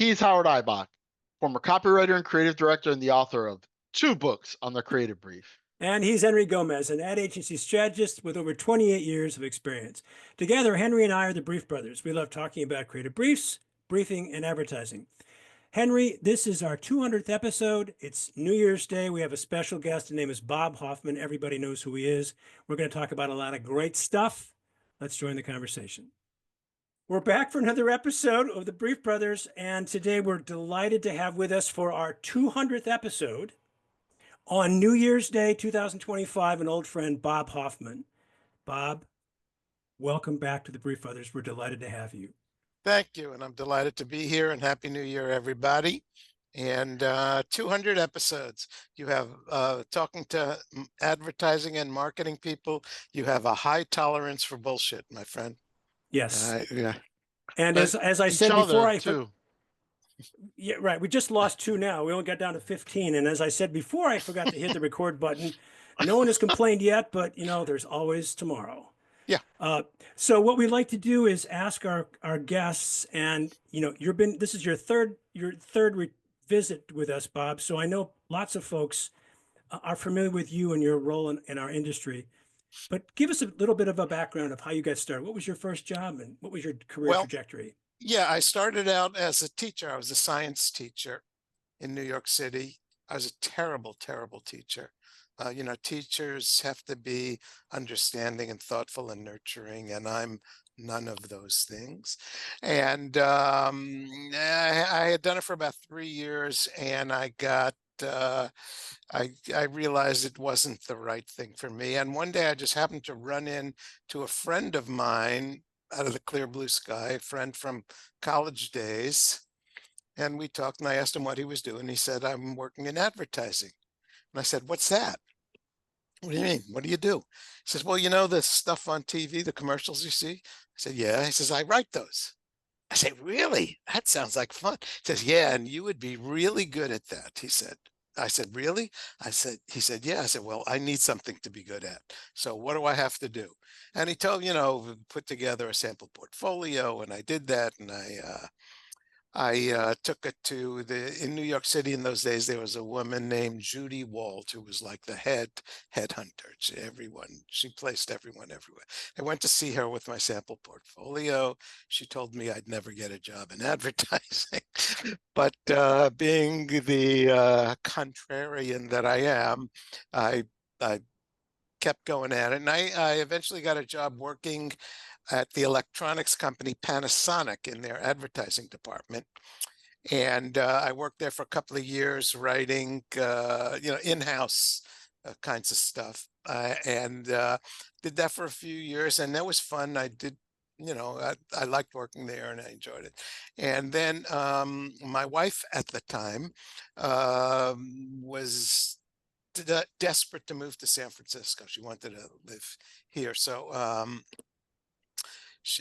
He's Howard Ibach, former copywriter and creative director and the author of 2 books on the creative brief. And he's Henry Gomez, an ad agency strategist with over 28 years of experience. Together, Henry and I are the Brief Brothers. We love talking about creative briefs, briefing, and advertising. Henry, this is our 200th episode. It's New Year's Day. We have a special guest. His name is Bob Hoffman. Everybody knows who he is. We're going to talk about a lot of great stuff. Let's join the conversation. We're back for another episode of the Brief Brothers, and today we're delighted to have with us for our 200th episode on New Year's Day 2025 an old friend, Bob Hoffman. Bob, welcome back to the Brief Brothers. We're delighted to have you. Thank you, and I'm delighted to be here, and Happy New Year, everybody. And 200 episodes. You have talking to advertising and marketing people. You have a high tolerance for bullshit, my friend. Yes. Yeah. And as I said before, yeah, right. We just lost 2 now. We only got down to 15. And as I said before, I forgot to hit the record button. No one has complained yet, but there's always tomorrow. Yeah. So what we like to do is ask our guests, and this is your third visit with us, Bob. So I know lots of folks are familiar with you and your role in our industry. But give us a little bit of a background of how you got started. What was your first job and what was your career trajectory? Yeah, I started out as a teacher. I was a science teacher in New York City. I was a terrible, terrible teacher. Teachers have to be understanding and thoughtful and nurturing, and I'm none of those things. And I had done it for about 3 years, and I realized it wasn't the right thing for me. And one day I just happened to run into a friend of mine out of the clear blue sky, a friend from college days. And we talked, and I asked him what he was doing. He said, "I'm working in advertising." And I said, "What's that?" "What do you mean? What do you do?" He says, "Well, the stuff on TV, the commercials you see?" I said, "Yeah." He says, "I write those." I said, "Really? That sounds like fun." He says, "Yeah, and you would be really good at that," he said. I said, "Really?" He said, "Yeah." I said, "Well, I need something to be good at. So what do I have to do?" And he told, put together a sample portfolio, and I did that, and I took it in New York City in those days. There was a woman named Judy Walt who was like the headhunter. She placed everyone everywhere. I went to see her with my sample portfolio. She told me I'd never get a job in advertising, but being the contrarian that I am, I kept going at it, and I eventually got a job working at the electronics company Panasonic in their advertising department. And I worked there for a couple of years writing, in-house kinds of stuff. And did that for a few years, and that was fun. I did, I liked working there and I enjoyed it. And then my wife at the time was desperate to move to San Francisco. She wanted to live here. So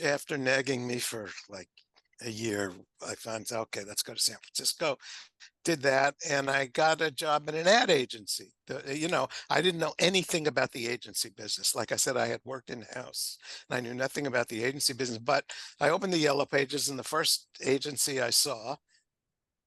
after nagging me for like a year, I found, okay, let's go to San Francisco. Did that, and I got a job in an ad agency. I didn't know anything about the agency business. Like I said, I had worked in-house, and I knew nothing about the agency business. But I opened the Yellow Pages, and the first agency I saw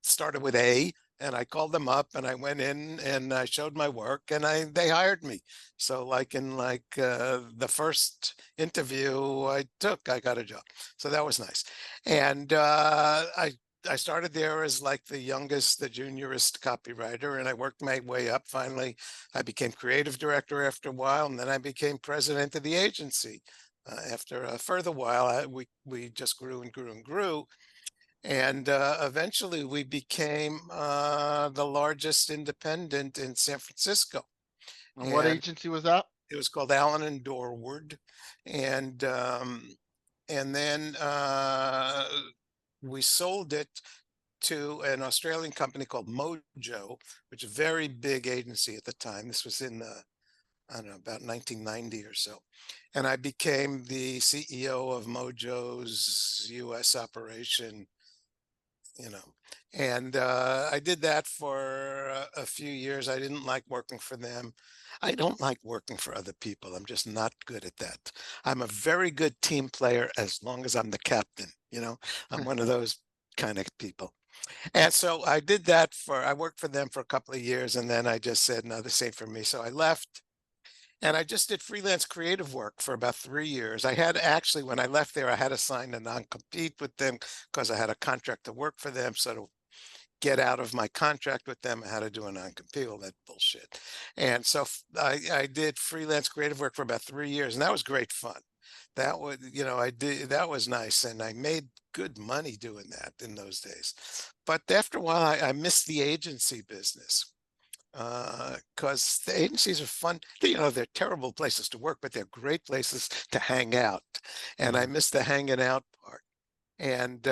started with A, and I called them up, and I went in and I showed my work, and they hired me. So in the first interview I took, I got a job. So that was nice. And I started there as like the youngest, the juniorist copywriter, and I worked my way up. Finally, I became creative director after a while, and then I became president of the agency. After a further while, we just grew and grew and grew. And eventually we became the largest independent in San Francisco. And what agency was that? It was called Allen and Dorward. And then we sold it to an Australian company called Mojo, which is a very big agency at the time. This was in about 1990 or so. And I became the CEO of Mojo's US operation. And I did that for a few years. I didn't like working for them. I don't like working for other people. I'm just not good at that. I'm a very good team player as long as I'm the captain. I'm one of those kind of people. And so I did that I worked for them for a couple of years, and then I just said, no, this ain't for me. So I left, and I just did freelance creative work for about 3 years. I had actually, when I left there, I had to sign a non-compete with them because I had a contract to work for them. So to get out of my contract with them, I had to do a non-compete, all that bullshit. And so I did freelance creative work for about 3 years, and that was great fun. That was, that was nice, and I made good money doing that in those days. But after a while, I missed the agency business because the agencies are fun. They're terrible places to work, but they're great places to hang out. And I missed the hanging out part. And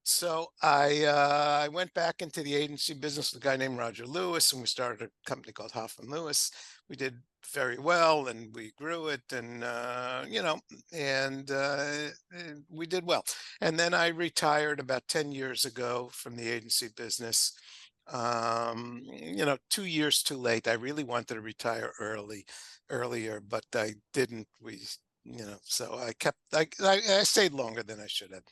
so I went back into the agency business with a guy named Roger Lewis, and we started a company called Hoffman Lewis. We did very well, and we grew it, and we did well. And then I retired about 10 years ago from the agency business. 2 years too late. I really wanted to retire earlier, but I didn't. So I stayed longer than I should have.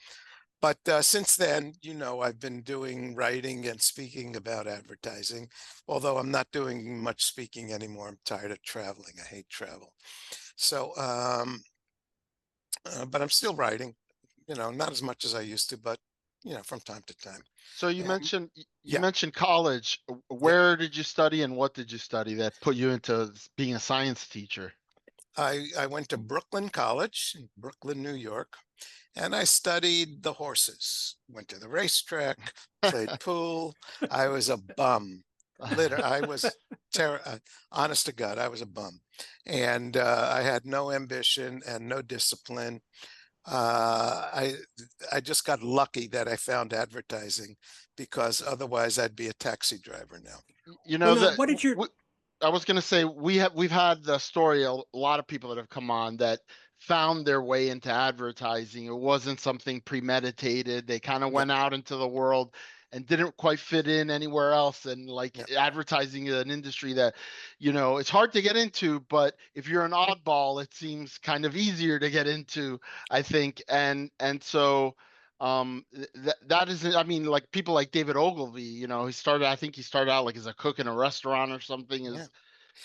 But since then, I've been doing writing and speaking about advertising, although I'm not doing much speaking anymore. I'm tired of traveling. I hate travel. So, but I'm still writing, not as much as I used to, but, from time to time. So you And mentioned you yeah, mentioned college. yeah, Where did you study and what did you study that put you into being a science teacher? I went to Brooklyn College in Brooklyn, New York, and I studied the horses, went to the racetrack, played pool. I was a bum. I was honest to God, I was a bum. And I had no ambition and no discipline. I just got lucky that I found advertising, because otherwise I'd be a taxi driver now. You Well, know now, that what did your I was going to say we've had the story, a lot of people that have come on that found their way into advertising. It wasn't something premeditated. They kind of Yep, went out into the world and didn't quite fit in anywhere else. And like yep, advertising is an industry that, it's hard to get into, but if you're an oddball, it seems kind of easier to get into, I think. And so that isn't, I mean, like people like David Ogilvy, I think he started out like as a cook in a restaurant or something. yeah. Is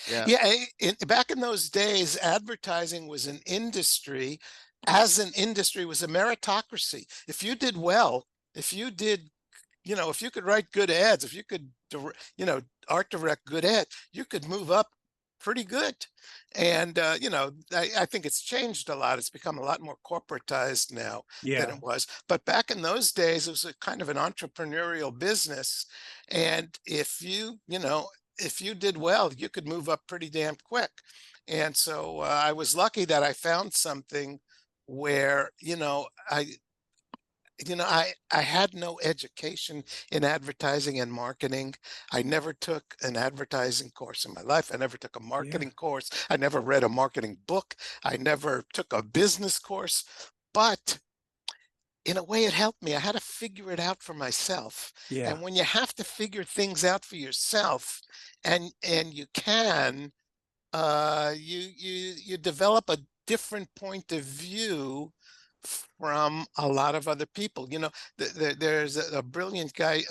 Yeah. Yeah, back in those days, advertising was an industry. As an industry, was a meritocracy. If you did well, if you did, if you could write good ads, if you could, art direct good ads, you could move up pretty good. And I think it's changed a lot. It's become a lot more corporatized now than yeah, it was. But back in those days, it was a kind of an entrepreneurial business. And if you did well, you could move up pretty damn quick. And so I was lucky that I found something where, I had no education in advertising and marketing. I never took an advertising course in my life. I never took a yeah, marketing course. I never read a marketing book. I never took a business course. But in a way, it helped me. I had to figure it out for myself. yeah, And when you have to figure things out for yourself, and you can, you develop a different point of view from a lot of other people. There's a brilliant guy,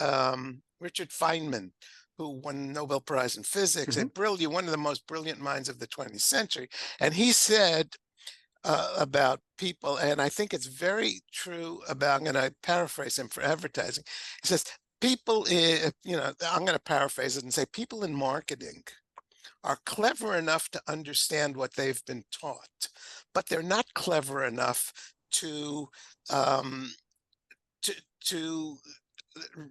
Richard Feynman, who won the Nobel Prize in Physics, mhm, one of the most brilliant minds of the 20th century. And he said about people, and I think it's very true about, I'm going to paraphrase him for advertising. He says, I'm going to paraphrase it and say, people in marketing are clever enough to understand what they've been taught, but they're not clever enough to um, to to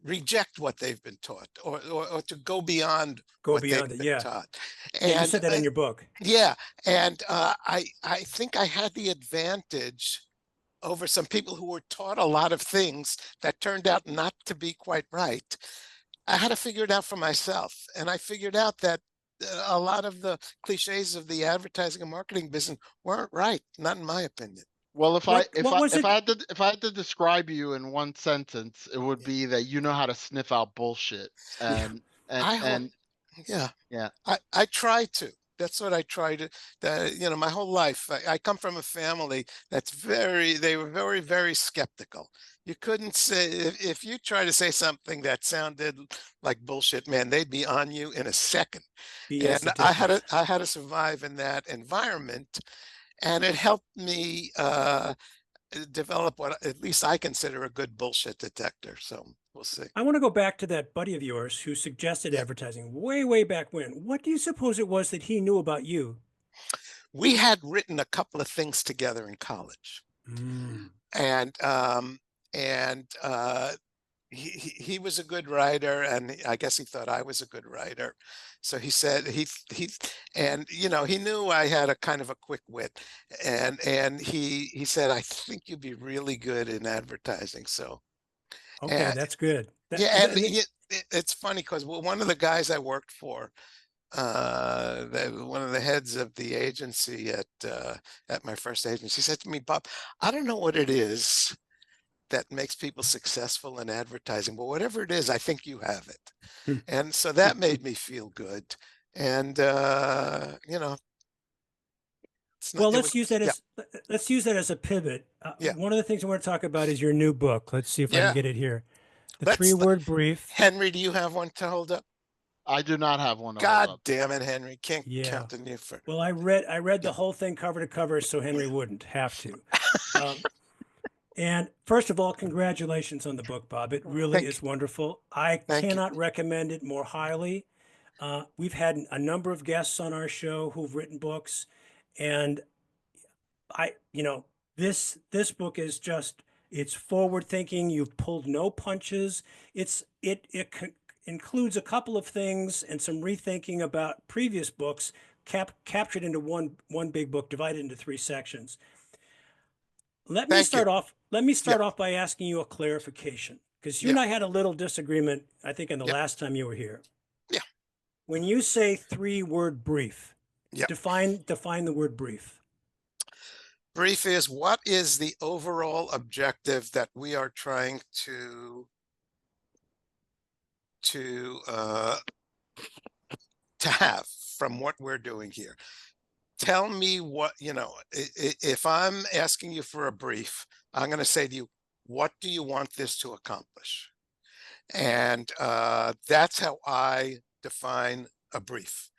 reject what they've been taught, or to go beyond go what they've beyond it. been Yeah, taught. yeah. You And said that in your book. yeah, and I think I had the advantage over some people who were taught a lot of things that turned out not to be quite right. I had to figure it out for myself. And I figured out that a lot of the cliches of the advertising and marketing business weren't right, not in my opinion. Well, What was it? if I had to describe you in one sentence, it would Yeah, be that you know how to sniff out bullshit. Yeah, And I hope, and yeah, yeah. I try to. That's what I try to, my whole life. I come from a family they were very, very skeptical. You couldn't say, if you try to say something that sounded like bullshit, man, they'd be on you in a second. BS And detector. I had to survive in that environment, and it helped me develop what at least I consider a good bullshit detector. So we'll see. I want to go back to that buddy of yours who suggested Yeah. advertising way, way back when. What do you suppose it was that he knew about you? We had written a couple of things together in college, Mm. and he was a good writer, and I guess he thought I was a good writer. So he said and he knew I had a kind of a quick wit, and he said, I think you'd be really good in advertising. So Okay, and that's good. yeah, and it's funny because one of the guys I worked for, one of the heads of the agency at my first agency, said to me, Bob, I don't know what it is that makes people successful in advertising, but whatever it is, I think you have it. Hmm. And so that made me feel good. And it's not, Well, it was, yeah, let's use that as a pivot. yeah, One of the things I want to talk about is your new book. Let's see if I can yeah. get it here. The Let's, three-word brief. Henry, do you have one to hold up? I do not have one to hold God up. damn it, Henry. Can't Yeah. count on you for, Well, I read yeah. the whole thing cover to cover, so Henry wouldn't have to. And first of all, congratulations on the book, Bob. It really Thank is you. wonderful. I Thank you. cannot recommend it more highly. We've had a number of guests on our show who've written books, and this book is just, it's forward thinking. You've pulled no punches. It includes a couple of things and some rethinking about previous books, captured into one big book, divided into 3 sections. Let me Thank you. start off. Let me Yeah. start off by asking you a clarification, because you Yeah. and I had a little disagreement, I think, in the Yeah. last time you were here. Yeah. When you say 3-word brief, Yeah. define the word brief. Brief is, what is the overall objective that we are trying to have from what we're doing here? Tell me what, if I'm asking you for a brief, I'm going to say to you, what do you want this to accomplish? And that's how I define a brief.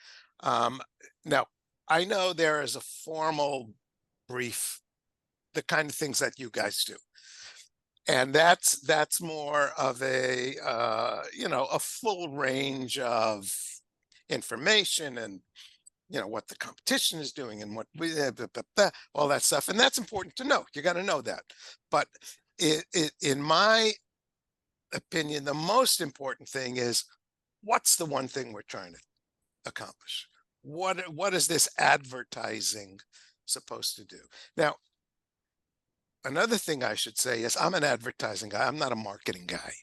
Now, I know there is a formal brief, the kind of things that you guys do. And that's more of a a full range of information, and what the competition is doing, and what we all that stuff, and that's important to know. You got to know that. But in my opinion, the most important thing is, what's the one thing we're trying to accomplish? What is this advertising supposed to do? Now, another thing I should say is, I'm an advertising guy. I'm not a marketing guy.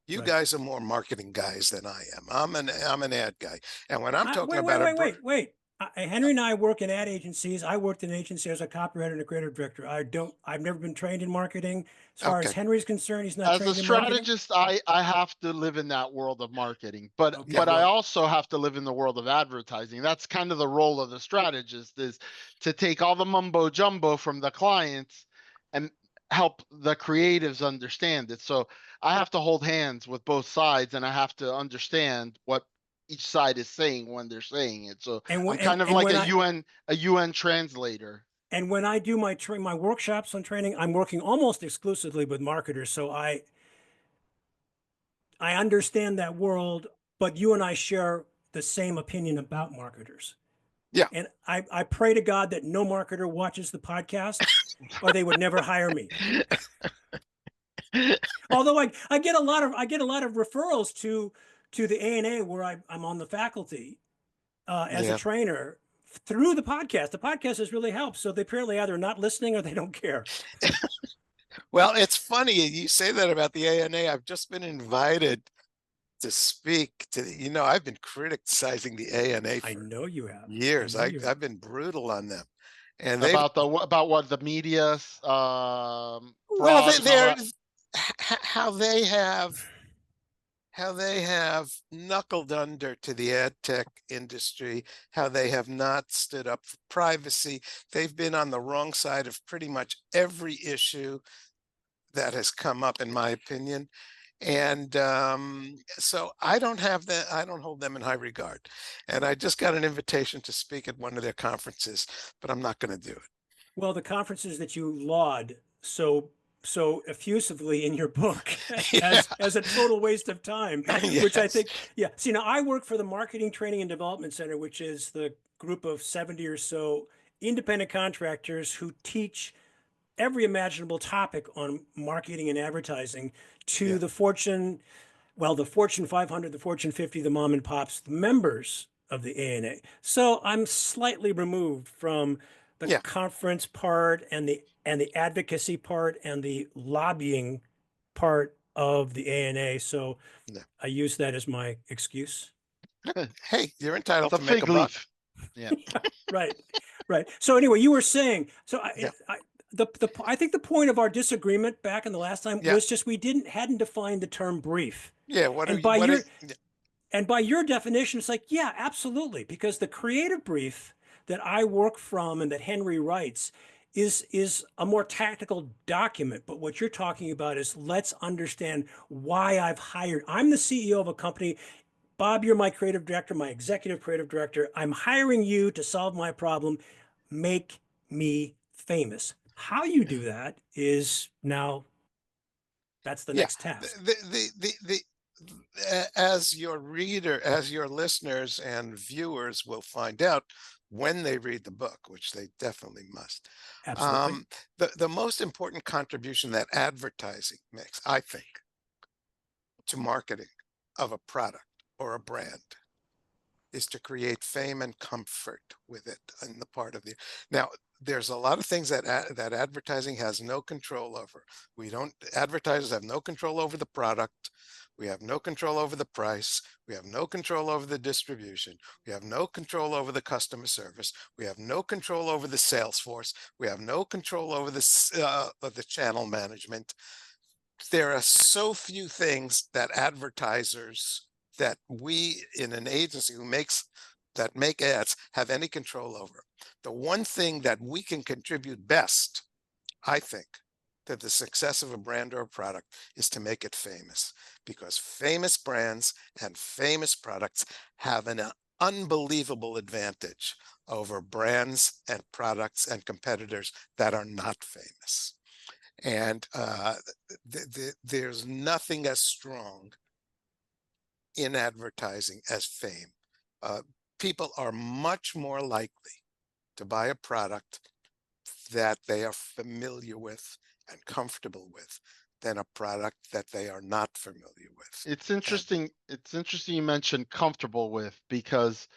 You Right. guys are more marketing guys than I am. I'm an ad guy. And when I'm talking Wait, about wait. Henry and I work in ad agencies. I worked in an agency as a copywriter and a creative director. I've never been trained in marketing. As far as okay, Henry's concerned, he's not As a trained in marketing. strategist, I have to live in that world of marketing, but Okay, but I well, also have to live in the world of advertising. That's kind of the role of the strategist, is to take all the mumbo jumbo from the clients and help the creatives understand it. So I have to hold hands with both sides, and I have to understand what each side is saying when they're saying it. So and I'm when kind of like when a UN translator. I do my workshops on training, I'm working almost exclusively with marketers. So I understand that world, but you and I share the same opinion about marketers. yeah. And I pray to God that no marketer watches the podcast, or they would never hire me. Although I get a lot of referrals to the ANA, where I'm on the faculty as a Yeah. trainer, through the podcast. The podcast has really helped. So they apparently either not listening or they don't care. Well, it's funny you say that about the ANA. I've just been invited to speak to, I've been criticizing the ANA I for know you have. years. I know you have. I've been brutal on them, and About what the media well, fraud and all they're that. how they have how they have knuckled under to the ad tech industry, how they have not stood up for privacy. They've been on the wrong side of pretty much every issue that has come up, in my opinion. And so I don't hold them in high regard. And I just got an invitation to speak at one of their conferences, but I'm not going to do it. Well, the conferences that you laud so effusively in your book Yeah. as a total waste of time, which I think, Yes. yeah. See, now I work for the Marketing Training and Development Center, which is the group of 70 or so independent contractors who teach every imaginable topic on marketing and advertising to Yeah. the Fortune 500, the Fortune 50, the mom and pops, the members of the ANA. So I'm slightly removed from the Yeah. conference part and the advocacy part and the lobbying part of the ANA. So No. I use that as my excuse. Hey, you're It's entitled a to make a fig buck. leaf. Yeah. Right, right. So anyway, you were saying, so Yeah. I think the point of our disagreement back in the last time Yeah. was just we hadn't defined the term brief. Yeah. And by what your is, And by your definition, it's like, yeah, absolutely. Because the creative brief that I work from and that Henry writes is a more tactical document. But what you're talking about is let's understand why I'm the CEO of a company. Bob, you're my creative director, my executive creative director. I'm hiring you to solve my problem. Make me famous. How you do that is now that's the yeah. next task. As your listeners and viewers will find out when they read the book, which they definitely must. Absolutely. The most important contribution that advertising makes, I think, to marketing of a product or a brand is to create fame and comfort with it in the part of the now there's a lot of things that that advertising has no control over. Advertisers have no control over the product. We have no control over the price. We have no control over the distribution. We have no control over the customer service. We have no control over the sales force. We have no control over the channel management. There are so few things that advertisers that we in an agency that make ads have any control over. The one thing that we can contribute best, I think, to the success of a brand or a product is to make it famous, because famous brands and famous products have an unbelievable advantage over brands and products and competitors that are not famous. And there's nothing as strong in advertising as fame. Uh, People are much more likely to buy a product that they are familiar with and comfortable with than a product that they are not familiar with. It's interesting. It's interesting you mentioned comfortable with, because,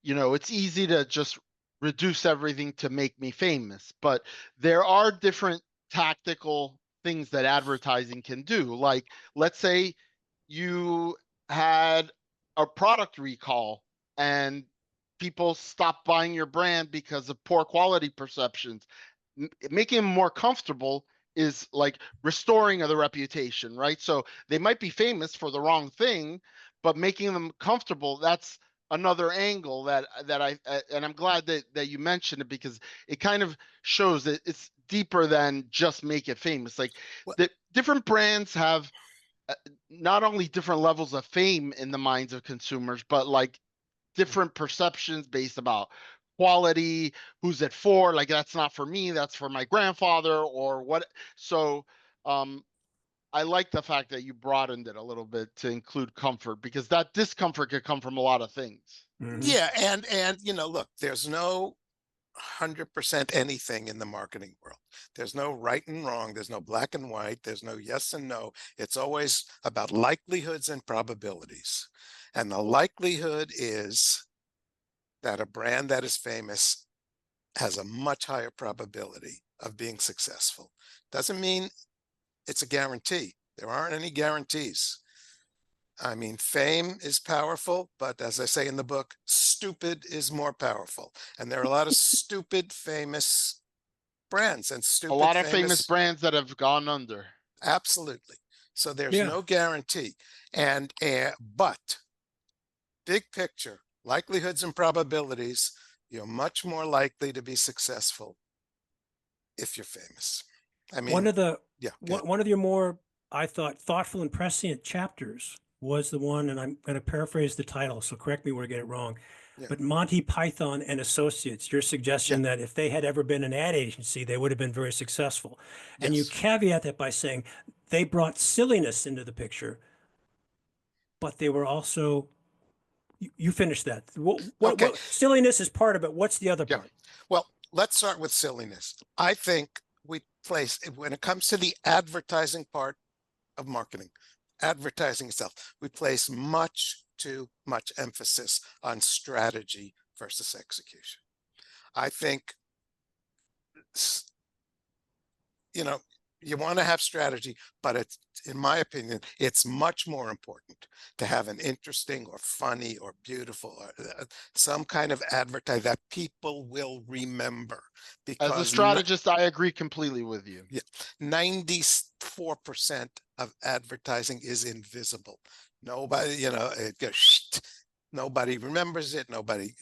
it's easy to just reduce everything to make me famous, but there are different tactical things that advertising can do. Like, let's say you had a product recall and people stopped buying your brand because of poor quality perceptions. Making them more comfortable is like restoring of the reputation, right? So they might be famous for the wrong thing, but making them comfortable, that's another angle that I and I'm glad that you mentioned it, because it kind of shows that it's deeper than just make it famous. Like, Well, the different brands have not only different levels of fame in the minds of consumers, but like different perceptions based about quality, who's it for, like that's not for me, that's for my grandfather or what. So I like the fact that you broadened it a little bit to include comfort, because that discomfort could come from a lot of things. Mhm. yeah, and look, there's no 100% anything in the marketing world. There's no right and wrong. There's no black and white. There's no yes and no. It's always about likelihoods and probabilities. And the likelihood is that a brand that is famous has a much higher probability of being successful. Doesn't mean it's a guarantee. There aren't any guarantees. I mean, fame is powerful, but as I say in the book, stupid is more powerful. And there are a lot of stupid, famous brands and A stupid, lot of famous famous, brands that have gone under. absolutely. So there's Yeah. no guarantee. And but big picture, likelihoods and probabilities, you're much more likely to be successful if you're famous. I mean, One of the yeah, go ahead. one of your more, I thought, thoughtful and prescient chapters was the one, and I'm going to paraphrase the title, so correct me where I get it wrong. Yeah. But Monty Python and Associates, your suggestion that if they had ever been an ad agency, they would have been very successful. And you Yes. caveat that by saying they brought silliness into the picture, but they were also, you finished that. Okay. What silliness is part of it. What's the other Yeah. part? Well, let's start with silliness. I think we place, when it comes to the advertising part of marketing, advertising itself, we place much too much emphasis on strategy versus execution. I think, you know, you want to have strategy, but it's, in my opinion, it's much more important to have an interesting or funny or beautiful or some kind of advertising that people will remember. As a Because strategist, I agree completely with you. 94% of advertising is invisible. Nobody, it goes, nobody remembers it. Nobody,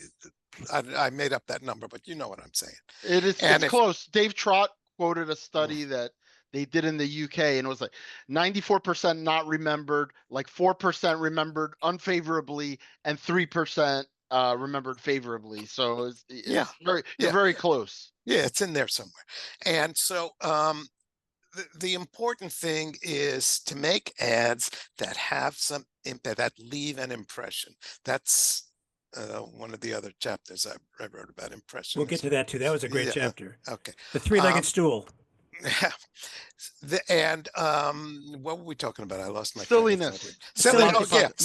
I made up that number, but you know what I'm saying. It's close. Dave Trott quoted a study that they did in the UK, and it was like 94% not remembered, like 4% remembered unfavorably, and 3% remembered favorably. So it's you're very close. Yeah, it's in there somewhere. And so the important thing is to make ads that have some impact, that leave an impression. That's one of the other chapters I wrote about impressions. We'll get to that too. That was a great chapter. Okay. The three-legged stool. Yeah. What were we talking about? I lost my silliness.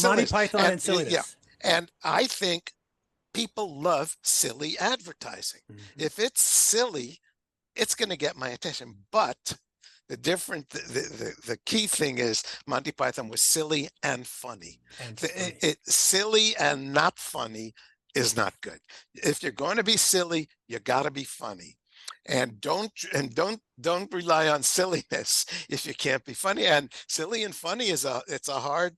Monty Python and silliness. Yeah. And I think people love silly advertising. If it's silly, it's going to get my attention. But the key thing is Monty Python was silly and funny. Silly and not funny is not good. If you're going to be silly, you got to be funny. And don't rely on silliness if you can't be funny. And silly and funny it's a hard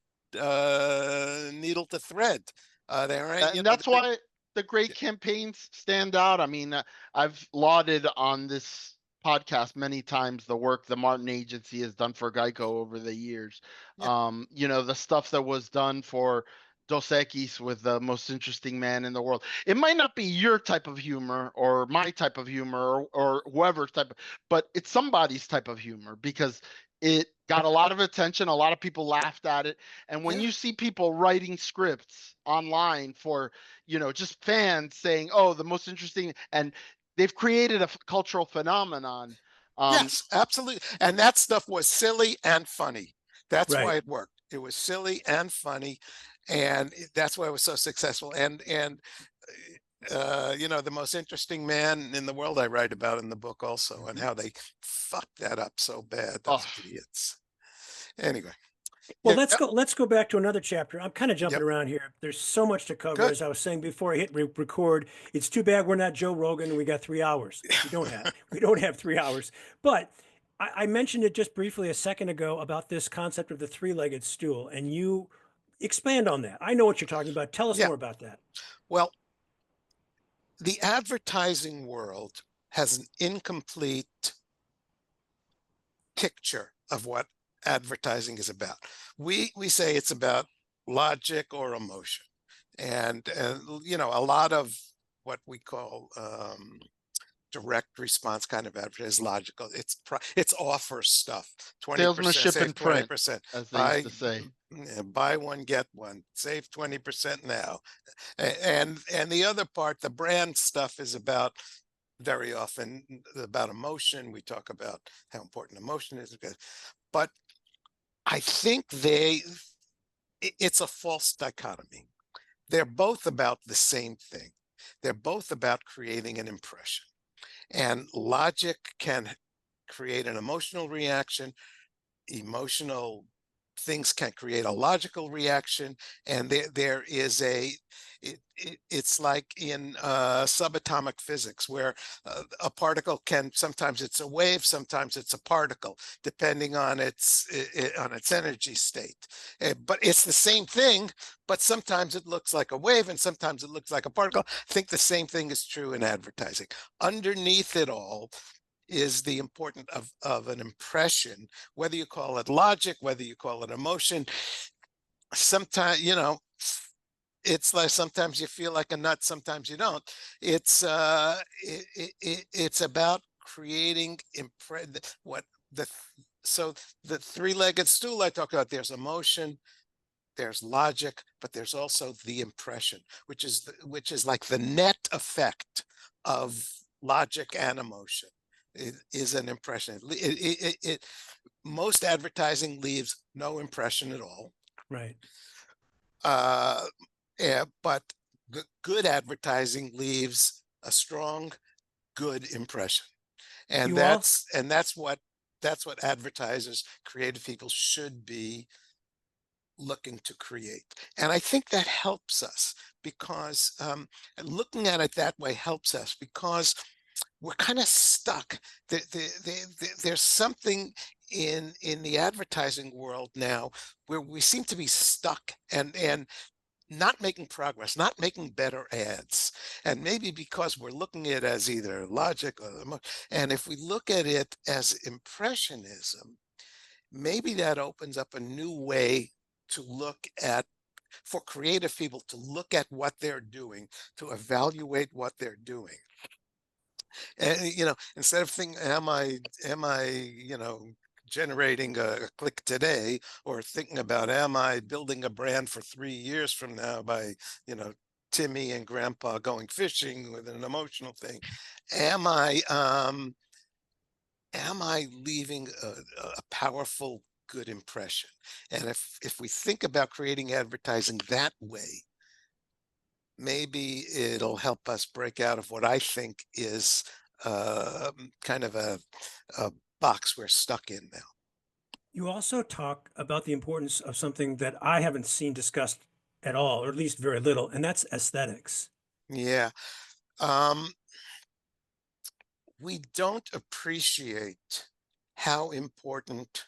needle to thread. And that's why the great campaigns stand out. I mean, I've lauded on this podcast many times the work the Martin Agency has done for Geico over the years. The stuff that was done for Dos Equis with the most interesting man in the world. It might not be your type of humor or my type of humor or whoever's type of, but it's somebody's type of humor because it got a lot of attention. A lot of people laughed at it. And when you see people writing scripts online for, just fans saying, oh, the most interesting, and they've created a cultural phenomenon. Yes, absolutely. And that stuff was silly and funny. That's why it worked. It was silly and funny. And that's why it was so successful. And the most interesting man in the world I write about in the book also, and how they fucked that up so bad. Those idiots. Anyway. Well, let's go back to another chapter. I'm kind of jumping around here. There's so much to cover. As I was saying before I hit record, it's too bad we're not Joe Rogan and we got 3 hours. We don't have 3 hours. But I mentioned it just briefly a second ago about this concept of the three-legged stool, and you expand on that. I know what you're talking about. Tell us more about that. Well, the advertising world has an incomplete picture of what advertising is about. We say it's about logic or emotion, and a lot of what we call direct response kind of advertising is logical. It's offer stuff. 20%, salesmanship save in print, 20%, as they used to say. Buy one, get one, save 20% now. And the other part, the brand stuff, is about, very often, about emotion. We talk about how important emotion is. But I think it's a false dichotomy. They're both about the same thing. They're both about creating an impression. And logic can create an emotional reaction. Emotional things can create a logical reaction, and there is it's like in subatomic physics, where a particle can, sometimes it's a wave, sometimes it's a particle, depending on its energy state. But it's the same thing, but sometimes it looks like a wave and sometimes it looks like a particle. I think the same thing is true in advertising. Underneath it all is the importance of an impression, whether you call it logic, whether you call it emotion. Sometimes, it's like sometimes you feel like a nut, sometimes you don't. It's about creating so the three-legged stool I talk about, there's emotion, there's logic, but there's also the impression, which is like the net effect of logic and emotion. It is an impression. Most advertising leaves no impression at all. Right. Yeah, but good advertising leaves a strong, good impression, and that's what advertisers, creative people, should be looking to create. And I think that helps us because looking at it that way helps us because we're kind of stuck. There's something in the advertising world now where we seem to be stuck and not making progress, not making better ads. And maybe because we're looking at it as either logic or, and if we look at it as impressionism, maybe that opens up a new way to look at, for creative people to look at what they're doing, to evaluate what they're doing. And instead of thinking, am I generating a click today, or thinking about, am I building a brand for 3 years from now by Timmy and Grandpa going fishing with an emotional thing, am I leaving a powerful, good impression? And if we think about creating advertising that way, maybe it'll help us break out of what I think is kind of a box we're stuck in now. You also talk about the importance of something that I haven't seen discussed at all, or at least very little, and that's aesthetics. Yeah. We don't appreciate how important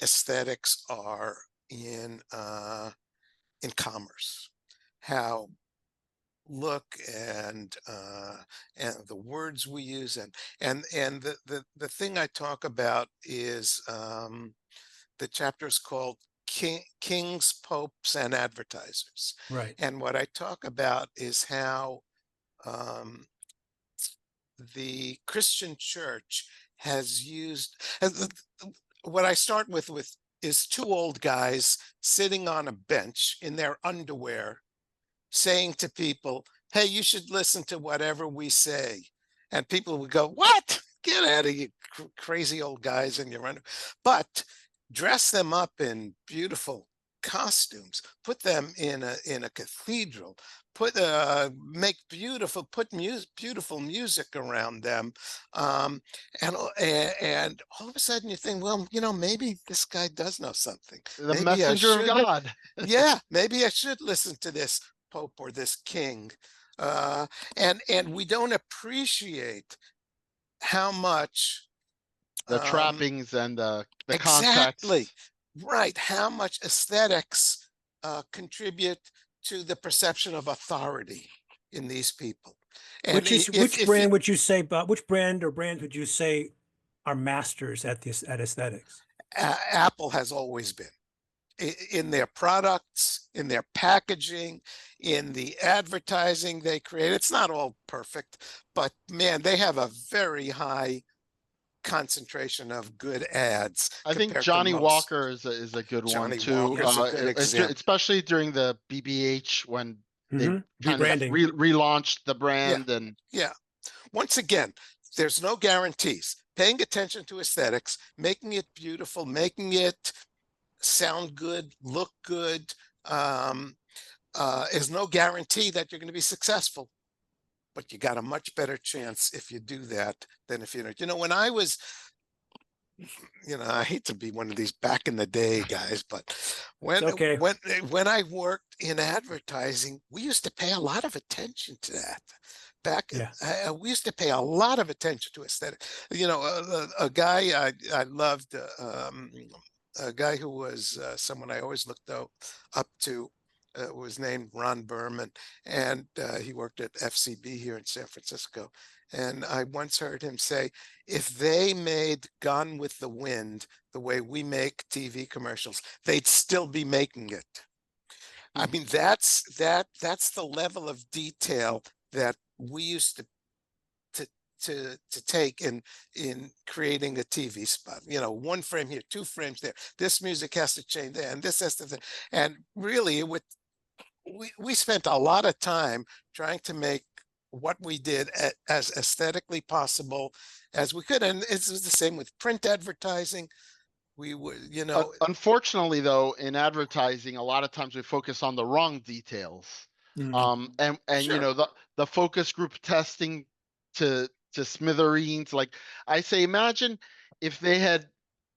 aesthetics are in commerce. How look and the words we use, and the thing I talk about is the chapter is called Kings, Popes, and Advertisers. Right. And what I talk about is how the Christian church has used, what I start with is two old guys sitting on a bench in their underwear saying to people, hey, you should listen to whatever we say. And people would go, what? Get out of here, crazy old guys in your underwear. But dress them up in beautiful costumes, put them in a cathedral, make beautiful, beautiful music around them, and all of a sudden you think, well, maybe this guy does know something. The Maybe I messenger of should, God. yeah, maybe I should listen to this pope or this king, and we don't appreciate how much The trappings and the exactly context. right, how much aesthetics contribute to the perception of authority in these people. And Which brand would you say, Bob? Which brand or brands would you say are masters at aesthetics? Apple has always been in their products, in their packaging, in the advertising they create. It's not all perfect, but man, they have a very high concentration of good ads. I think Johnny Walker is a good one Johnny too, Walker's a good example. especially during the BBH when they kind of rebranding, relaunched the brand. And once again, there's no guarantees. Paying attention to aesthetics, making it beautiful, making it sound good, look good, is no guarantee that you're going to be successful. But you got a much better chance if you do that than if you don't. When I was I hate to be one of these back in the day guys, but when It's okay. when when I worked in advertising, we used to pay a lot of attention to that. Yeah. We used to pay a lot of attention to aesthetic. A guy I loved, a guy who was someone I always looked up to. Was named Ron Berman, and he worked at FCB here in San Francisco. And I once heard him say, if they made Gone with the Wind the way we make TV commercials, they'd still be making it. I mean, that's the level of detail that we used to to take in creating a TV spot. One frame here, two frames there. This music has to change there, and this has to. And really, we spent a lot of time trying to make what we did as aesthetically possible as we could. And it was the same with print advertising. We would, Unfortunately, though, in advertising, a lot of times we focus on the wrong details. And Sure. The focus group testing to smithereens. Like I say, imagine if they had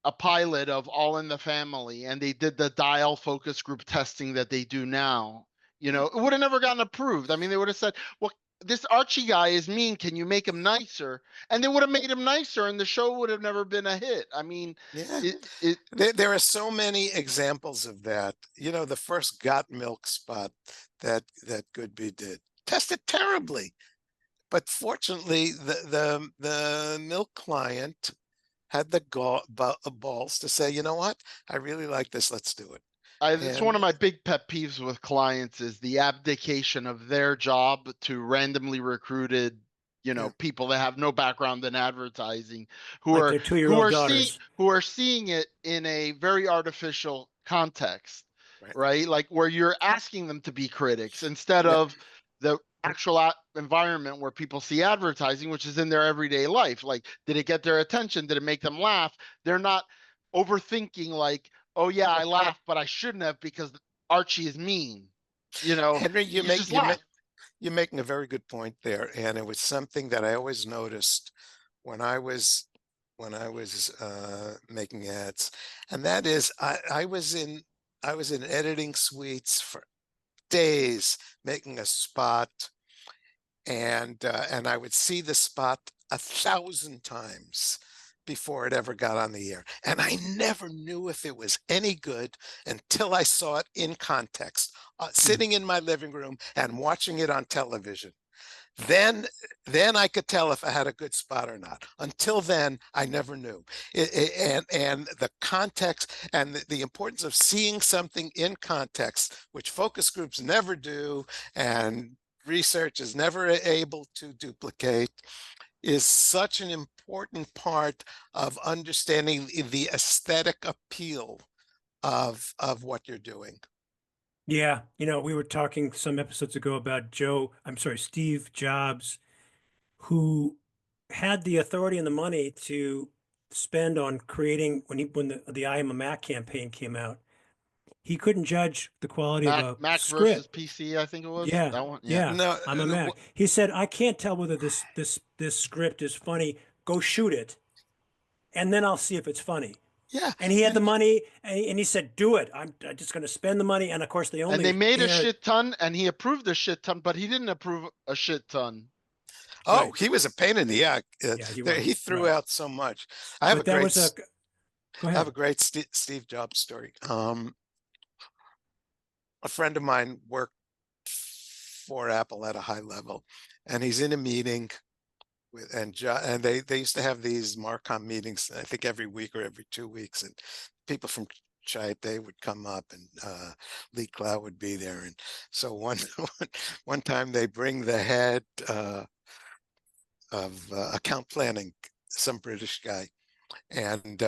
a pilot of All in the Family and they did the dial focus group testing that they do now. It would have never gotten approved. I mean, they would have said, well, this Archie guy is mean. Can you make him nicer? And they would have made him nicer, and the show would have never been a hit. I mean, Yeah. it There are so many examples of that. The first Got Milk spot that Goodby did tested terribly, but fortunately, the milk client had the balls to say, you know what, I really like this. Let's do it. it's one And of my big pet peeves with clients is the abdication of their job to randomly recruited, yeah, people that have no background in advertising who Like are their 2-year-old seeing daughters. it in a very artificial context, right. right? Like where you're asking them to be critics instead Yeah. of the actual environment where people see advertising, which is in their everyday life. Like, did it get their attention? Did it make them laugh? They're not overthinking like, oh yeah, I laughed, but I shouldn't have because Archie is mean. Henry, You just laugh. you're making a very good point there, and it was something that I always noticed when I was making ads, and that is I was in editing suites for days making a spot, and I would see the spot 1,000 times before it ever got on the air. And I never knew if it was any good until I saw it in context, sitting in my living room and watching it on television. Then, then I could tell if I had a good spot or not. Until then, I never knew. And the context and the importance of seeing something in context, which focus groups never do, and research is never able to duplicate, is such an important part of understanding the aesthetic appeal of what you're doing. Yeah, we were talking some episodes ago about Steve Jobs, who had the authority and the money to spend on creating when the I Am a Mac campaign came out. He couldn't judge the quality of a Mac versus script. PC, I think it was Yeah, that one. Yeah. yeah, No, I'm a Mac. He said, I can't tell whether this script is funny. Go shoot it, and then I'll see if it's funny. yeah, And he had the money, and he said, "Do it. I'm just going to spend the money." And of course, they And they only made a aired. shit ton, and he approved a shit ton, but he didn't approve a shit ton. oh, Right. he was a pain in the ass. Yeah, he He was. threw Right. out so much. I have a But that great, was a. Go I have ahead. a great Steve Jobs story. A friend of mine worked for Apple at a high level, and he's in a meeting with, and they used to have these Marcom meetings, I think every week or every 2 weeks, and people from they would come up, and Lee Clow would be there. And so one time they bring the head of account planning, some British guy, and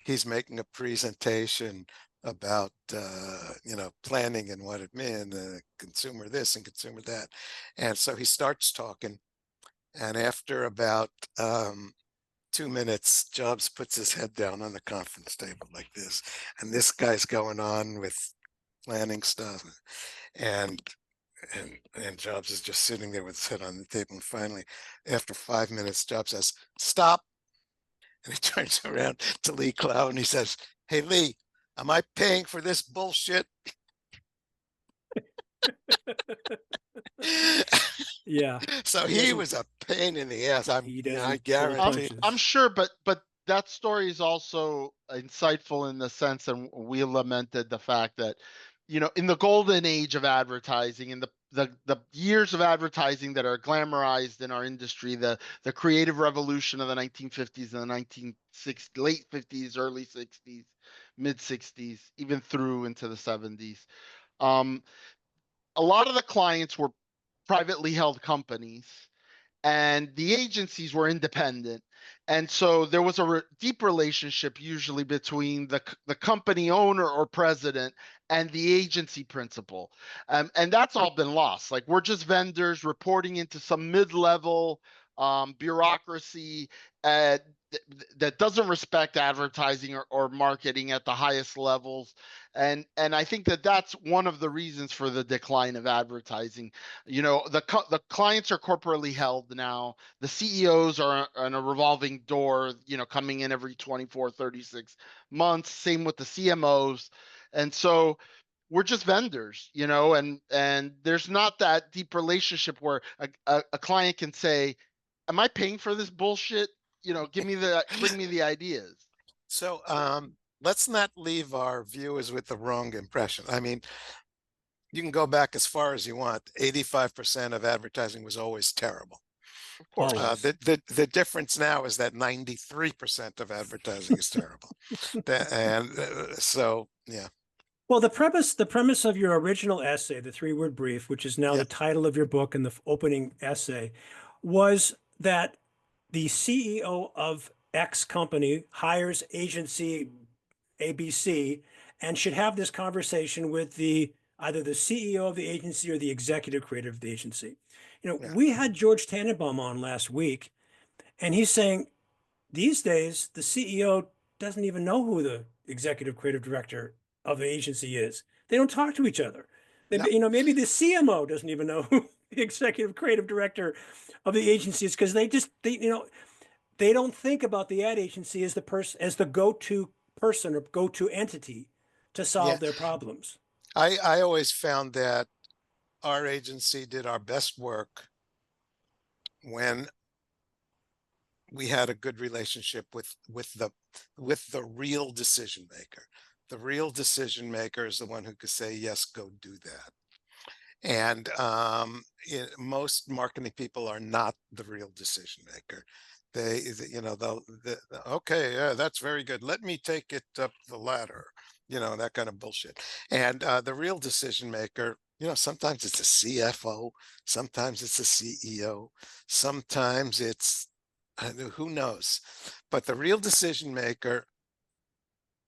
he's making a presentation about planning and what it meant, consumer this and consumer that. And so he starts talking, and after about 2 minutes, Jobs puts his head down on the conference table like this, and this guy's going on with planning stuff, and and Jobs is just sitting there with his head on the table. And finally, after 5 minutes, Jobs says, "Stop." And he turns around to Lee Clow and he says, "Hey, Lee, am I paying for this bullshit?" Yeah. So He he doesn't. was a pain in the ass. He I doesn't pull guarantee. I'm punches. sure, but that story is also insightful in the sense, and we lamented the fact that, in the golden age of advertising, in the years of advertising that are glamorized in our industry, the creative revolution of the 1950s and the 1960s, late 50s, early 60s, mid 60s, even through into the 70s. Um, a lot of the clients were privately held companies and the agencies were independent, and so there was a deep relationship usually between the company owner or president and the agency principal, and that's all been lost. Like, we're just vendors reporting into some mid-level bureaucracy uh, that doesn't respect advertising or marketing at the highest levels, and I think that that's one of the reasons for the decline of advertising. The clients are corporately held now. The CEOs are on a revolving door, coming in every 24, 36 months. Same with the CMOs. And so we're just vendors, and there's not that deep relationship where a client can say, am I paying for this bullshit? Bring me the ideas. So let's not leave our viewers with the wrong impression. I mean, you can go back as far as you want. 85% of advertising was always terrible. Of course. Always. The difference now is that 93% of advertising is terrible. And so, yeah. Well, the premise of your original essay, the 3-word brief, which is now Yeah. the title of your book and the opening essay, was that the CEO of X company hires agency ABC and should have this conversation with either the CEO of the agency or the executive creative of the agency. Yeah. We had George Tannenbaum on last week, and he's saying these days the CEO doesn't even know who the executive creative director of the agency is. They don't talk to each other. No. Maybe the CMO doesn't even know who the executive creative director of the agency is, because they don't think about the ad agency as the go-to person or go-to entity to Yeah. solve their problems. I always found that our agency did our best work when we had a good relationship with the real decision maker. The real decision maker is the one who could say, yes, go do that. And most marketing people are not the real decision maker. Okay, yeah, that's very good. Let me take it up the ladder, that kind of bullshit. And the real decision maker, sometimes it's a CFO, sometimes it's a CEO, sometimes it's who knows. But the real decision maker,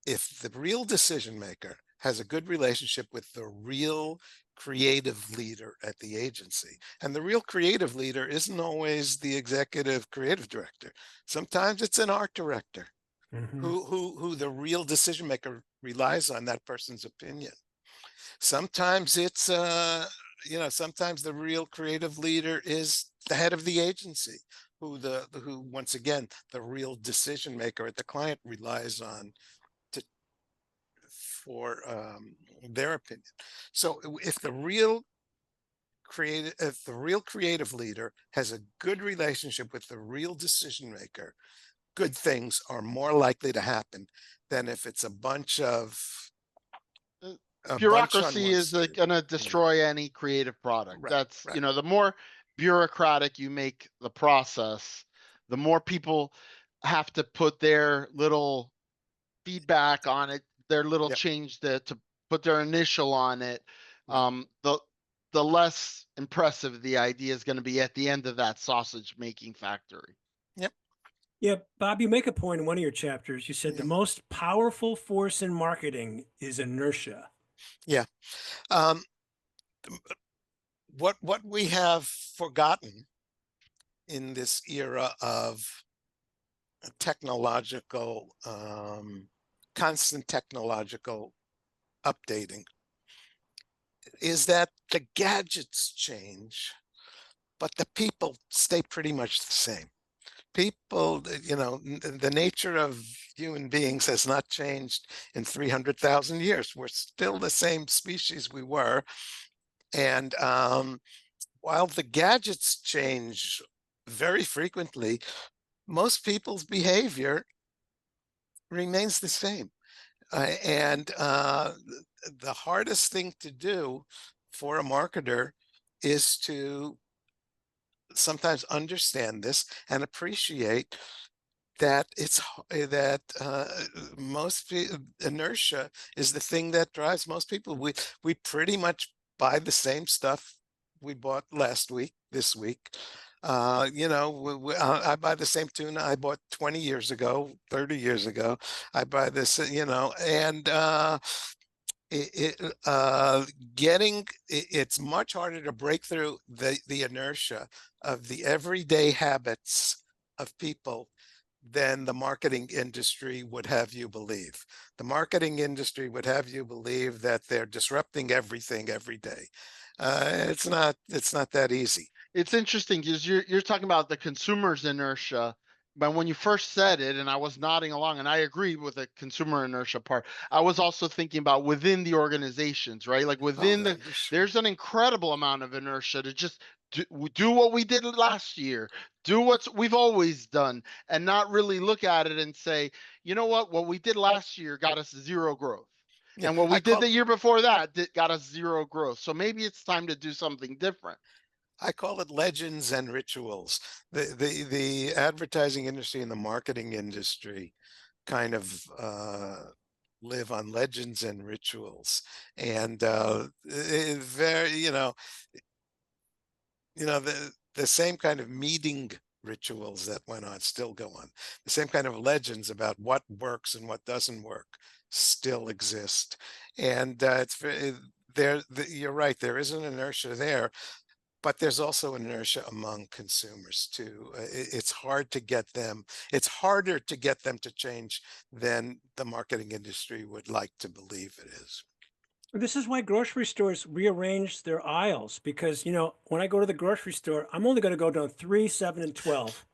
if the real decision maker has a good relationship with the real creative leader at the agency, and the real creative leader isn't always the executive creative director. Sometimes it's an art director Mm-hmm. who the real decision maker relies on that person's opinion. Sometimes it's sometimes the real creative leader is the head of the agency, who once again the real decision maker at the client relies on for their opinion. So if the real creative leader has a good relationship with the real decision maker, good things are more likely to happen than if it's a bunch on Bureaucracy one is street. going to Yeah. destroy any creative product. Right, That's, right. the more bureaucratic you make the process, the more people have to put their little feedback on it, their little Yep. change to put their initial on it. Yep. The less impressive the idea is going to be at the end of that sausage making factory. Yep. Yeah, Bob, you make a point in one of your chapters. You said the Yeah. most powerful force in marketing is inertia. Yeah. Um, what we have forgotten in this era of technological, constant technological updating is that the gadgets change, but the people stay pretty much the same. people, the nature of human beings has not changed in 300,000 years. We're still the same species we were. And while the gadgets change very frequently, most people's behavior remains the same. And the hardest thing to do for a marketer is to sometimes understand this and appreciate that inertia is the thing that drives most people. We pretty much buy the same stuff we bought last week, this week. I buy the same tuna I bought 20 years ago, 30 years ago. I buy this, and it's much harder to break through the inertia of the everyday habits of people than the marketing industry would have you believe. The marketing industry would have you believe that they're disrupting everything every day. It's not that easy. It's interesting because you're talking about the consumer's inertia, but when you first said it, and I was nodding along, and I agree with the consumer inertia part. I was also thinking about within the organizations, right? Like within Sure. there's an incredible amount of inertia to just do what we did last year, do what we've always done, and not really look at it and say, you know what we did last year got us zero growth. Yeah, And what we did the year before that got us zero growth. So maybe it's time to do something different. I call it legends and rituals. The advertising industry and the marketing industry kind of live on legends and rituals, and very, the same kind of meeting rituals that went on still go on. The same kind of legends about what works and what doesn't work still exist, and it's very there. You're right. There is an inertia there, but there's also inertia among consumers too. It's hard to get them. It's harder to get them to change than the marketing industry would like to believe it is. This is why grocery stores rearrange their aisles because, when I go to the grocery store, I'm only going to go down 3, 7, and 12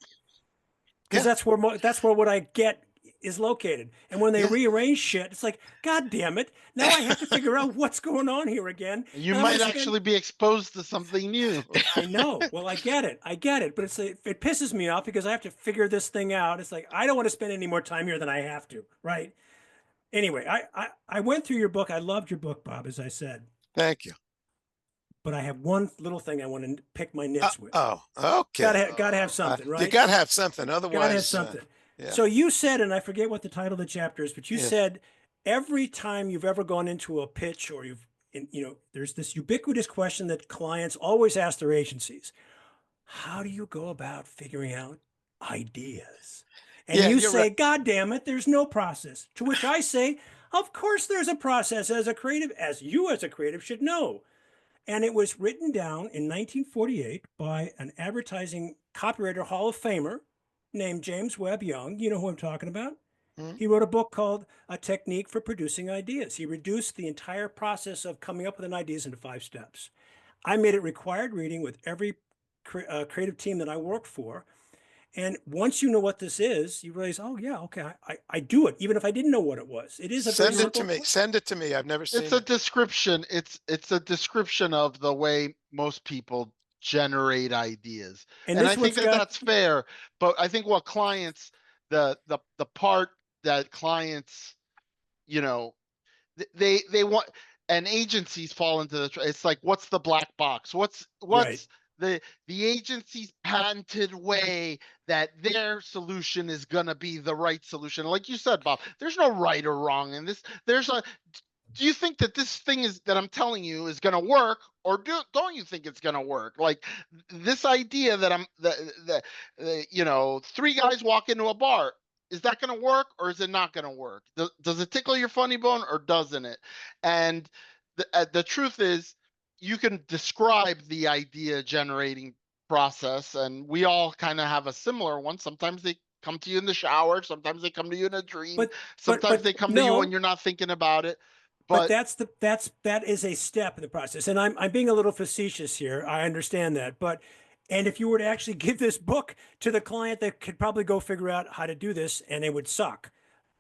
because Yeah, that's where what I get is located. And when they yeah. rearrange shit, it's like, God damn it. Now I have to figure out what's going on here again. You And I'm going might to spend actually be exposed to something new. I know. Well, I get it. But it pisses me off because I have to figure this thing out. It's like I don't want to spend any more time here than I have to, right? Anyway, I went through your book. I loved your book, Bob, as I said. Thank you. But I have one little thing I want to pick my nits with. Oh, okay. Gotta have something, You right? got to have something, Gotta have otherwise, something. yeah, So you said, and I forget what the title of the chapter is, but you yeah. said every time you've ever gone into a pitch or there's this ubiquitous question that clients always ask their agencies. How do you go about figuring out ideas? And Yeah, you you're right. say, God damn it, there's no process. To which I say, of course there's a process as a creative, as you as a creative should know. And it was written down in 1948 by an advertising copywriter Hall of Famer named James Webb Young. You know who I'm talking about? Mhm. He wrote a book called A Technique for Producing Ideas. He reduced the entire process of coming up with an idea into 5 steps. I made it required reading with every creative team that I worked for. And once you know what this is, you realize, oh yeah, okay, I do it, even if I didn't know what it was. It is a very Send it to simple. me. Send it to me. I've never It's seen a it. description. It's a description of the way most people generate ideas. And And this I think one's that got that's fair, but I think what clients the part that clients, you know, they want, and agencies fall into it's like, what's the black box? right. What's the agency's patented way that their solution is going to be the right solution? Like you said, Bob, there's no right or wrong in this. Do you think that this thing is that I'm telling you is going to work, or don't you think it's going to work? Like this idea that three guys walk into a bar, is that going to work or is it not going to work? Does it tickle your funny bone or doesn't it? And the truth is, you can describe the idea generating process, and we all kind of have a similar one. Sometimes they come to you in the shower, sometimes they come to you in a dream, But sometimes they come to you when no, you're not thinking about it. but But that is a step in the process. And I'm being a little facetious here. I understand that, but And if you were to actually give this book to the client, they could probably go figure out how to do this, and it would suck.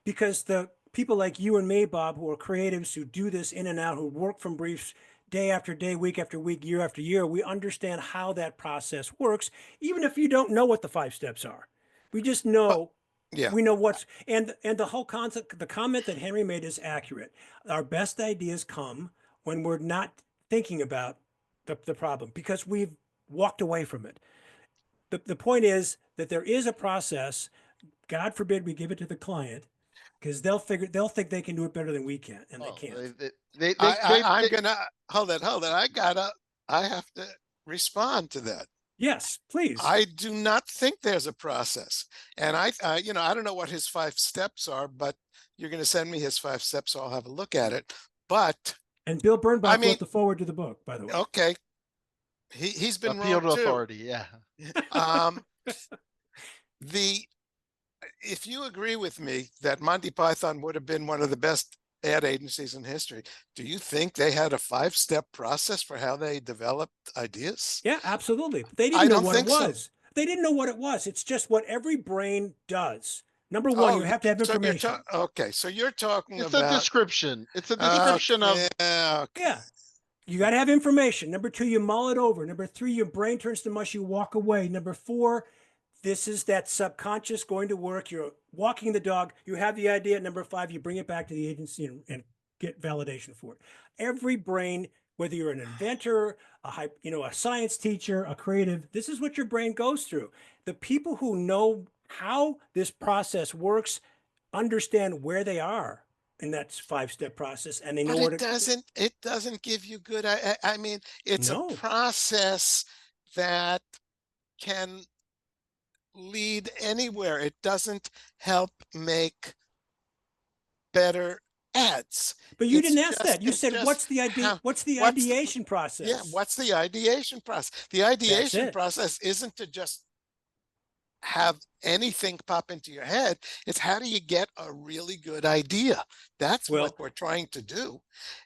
Because the people like you and me, Bob, who are creatives, who do this in and out, who work from briefs day after day, week after week, year after year, we understand how that process works, even if you don't know what the 5 steps are. We just But know yeah, we know what's and the whole concept, the comment that Henry made is accurate. Our best ideas come when we're not thinking about the problem because we've walked away from it. The point is that there is a process. God forbid we give it to the client because they'll think they can do it better than we can, and they Oh, can't. I'm gonna hold it. I have to respond to that. Yes, please. I do not think there's a process. And I don't know what his 5 steps are, but you're going to send me his 5 steps, so I'll have a look at it. But And Bill I Birnbach mean, wrote the foreword to the book, by the way. okay, he's been appeal wrong to too. authority. Yeah. Um, the if you agree with me that Monty Python would have been one of the best ad agencies in history, do you think they had a 5-step process for how they developed ideas? Yeah, absolutely. They I didn't know don't what it think so. was. They didn't know what it was. It's just what every brain does. Number one, you Oh, have to have so you're information. okay. So you're talking It's a about description. It's a description okay, of okay. Yeah. You got to have information. Number two, you mull it over. Number three, your brain turns to mush, you walk away. Number four, this is that subconscious going to work. You're walking the dog. You have the idea. Number five, you bring it back to the agency and get validation for it. Every brain, whether you're an inventor, a science teacher, a creative, this is what your brain goes through. The people who know how this process works understand where they are in that 5-step process, and they know But what it doesn't give you good. I mean, it's a no. process that can lead anywhere. It doesn't help make better ads. But you didn't ask that. You It's said, just "What's the idea? how What's the what's the ideation yeah, process?" what's the ideation process? The That's ideation it. process isn't to just have anything pop into your head. It's how do you get a really good idea? That's what Well, we're trying to do.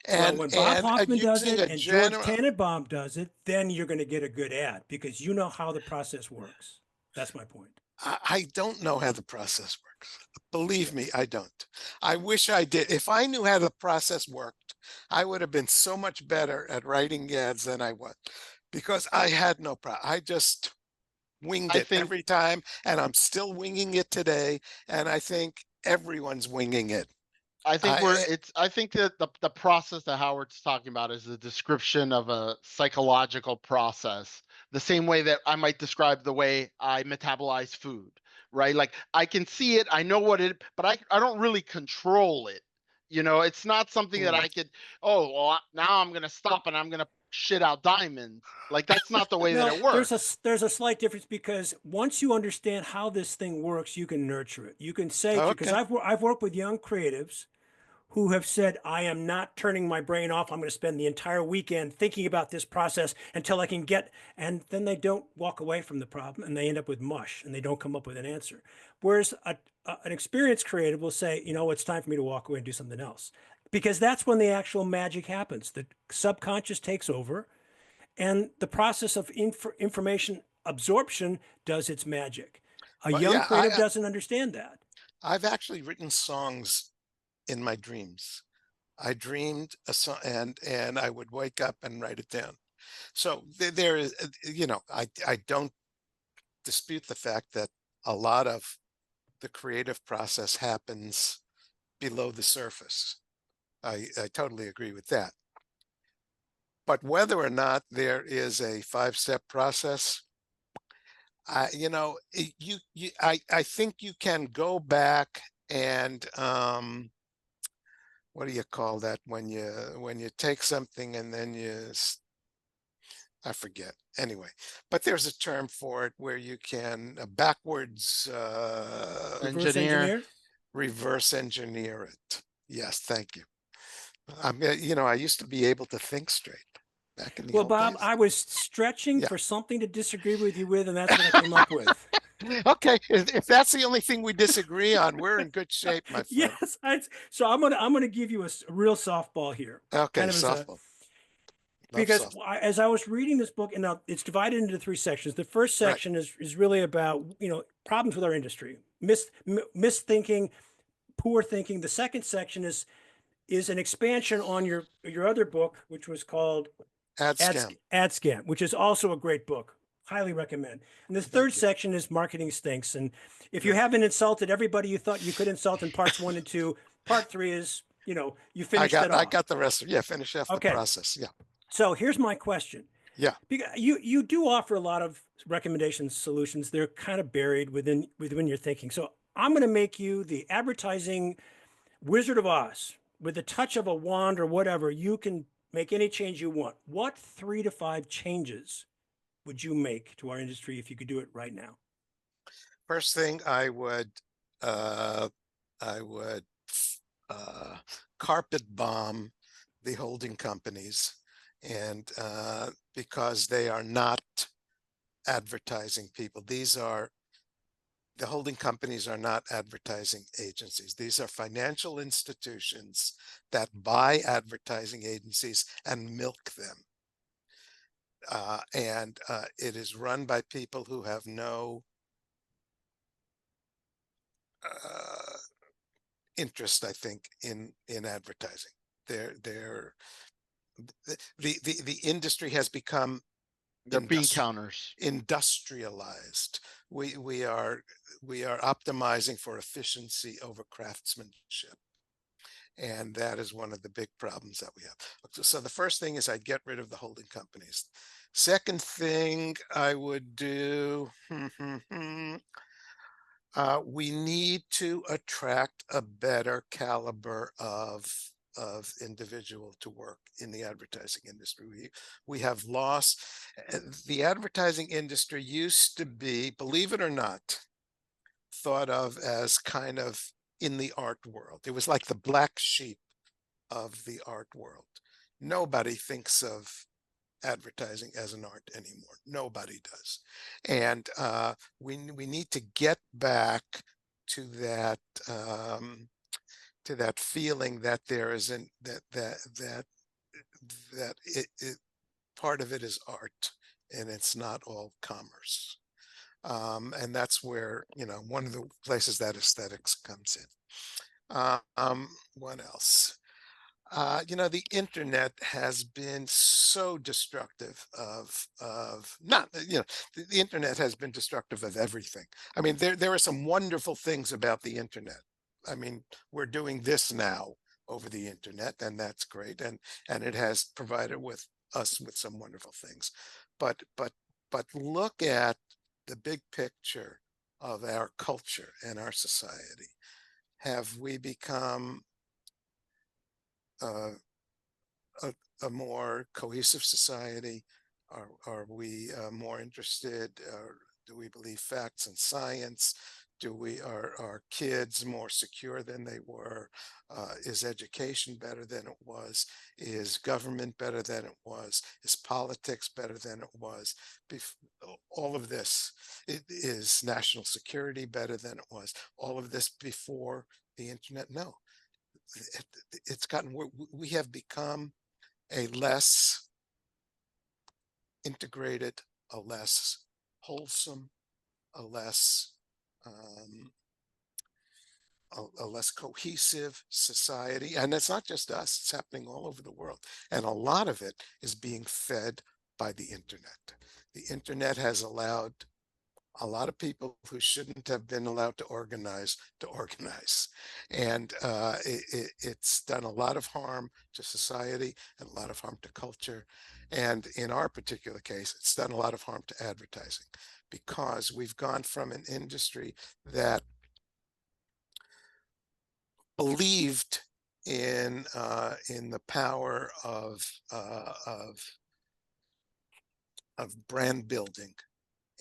when Bob And Hoffman does using it a and George general Tannenbaum does it, then you're going to get a good ad because you know how the process works. That's my point. I don't know how the process works. Believe Yeah. me, I don't. I wish I did. If I knew how the process worked, I would have been so much better at writing ads than I was because I had no problem. I just winged I it think every time, and I'm still winging it today. And I think everyone's winging it. I think we're I, it's I think that the process that Howard's talking about is a description of a psychological process, the same way that I might describe the way I metabolize food, right? Like I can see it, I know what it, but I don't really control it. It's not something that Hmm. I could, oh, well, now I'm gonna stop and I'm gonna shit out diamonds. Like that's not the way that No, it there's works. a slight difference because once you understand how this thing works, you can nurture it. You can say to because okay. I've worked with young creatives who have said, I am not turning my brain off. I'm going to spend the entire weekend thinking about this process until I can get, and then they don't walk away from the problem and they end up with mush and they don't come up with an answer. Whereas an experienced creative will say, it's time for me to walk away and do something else. Because that's when the actual magic happens. The subconscious takes over and the process of information absorption does its magic. A Well, young yeah, creative doesn't understand that. I've actually written songs in my dreams. I dreamed a song and I would wake up and write it down. So there is, I don't dispute the fact that a lot of the creative process happens below the surface. I totally agree with that. But whether or not there is a 5-step process, I think you can go back and what do you call that when you take something and then I forget. Anyway, but there's a term for it where you can backwards Reverse Engineer. engineer. reverse engineer it. Yes, thank you. I used to be able to think straight back in the Well, old Bob, days. I was stretching Yeah. for something to disagree with you with, and that's what I came up with. Okay. If that's the only thing we disagree on, we're in good shape, my friend. So I'm gonna give you a real softball here, Okay, kind of as a softball. because soft. as I was reading this book, and now it's divided into three sections. The first Right. section is really about, problems with our industry, misthinking, poor thinking. The second section is an expansion on your other book, which was called Ad scam. Ad Scam, which is also a great book. Highly recommend. And the third Thank you. section is Marketing Stinks. And if you Right. haven't insulted everybody you thought you could insult in parts 1 and 2, part 3 is, you finished it I off. got the rest of, yeah, finish off the Okay. process. Yeah. So here's my question. Yeah. You do offer a lot of recommendations, solutions. They're kind of buried within your thinking. So I'm going to make you the advertising Wizard of Oz. With the touch of a wand or whatever, you can make any change you want. What 3 to 5 changes would you make to our industry if you could do it right now? First thing uh, I would uh, carpet bomb the holding companies, and because they are not advertising people. The holding companies are not advertising agencies. These are financial institutions that buy advertising agencies and milk them. And it is run by people who have no interest, I think, in advertising. The industry has become They're bean counters. industrialized. We are optimizing for efficiency over craftsmanship, and that is one of the big problems that we have. So the first thing is I'd get rid of the holding companies. Second thing I would do, we need to attract a better caliber of individual to work in the advertising industry. We have lost. The advertising industry used to be, believe it or not, thought of as kind of in the art world. It was like the black sheep of the art world. Nobody thinks of advertising as an art anymore. Nobody does. And we need to get back to that feeling that there is that part of it is art and it's not all commerce. And that's where, one of the places that aesthetics comes in. What else? The internet has been so destructive of not, the internet has been destructive of everything. I mean, there are some wonderful things about the internet. I mean, we're doing this now over the internet, and that's great. And it has provided us with some wonderful things. But look at the big picture of our culture and our society. Have we become a more cohesive society? Are we more interested? Do we believe facts and science? Are our kids more secure than they were? Is education better than it was? Is government better than it was? Is politics better than it was? All of this, is national security better than it was? All of this before the internet? No. It's gotten, we have become a less integrated, a less wholesome, a less a less cohesive society. And it's not just us, it's happening all over the world. And a lot of it is being fed by the internet. The internet has allowed a lot of people who shouldn't have been allowed to organize. And it's done a lot of harm to society and a lot of harm to culture. And in our particular case, it's done a lot of harm to advertising, because we've gone from an industry that believed in the power of brand building.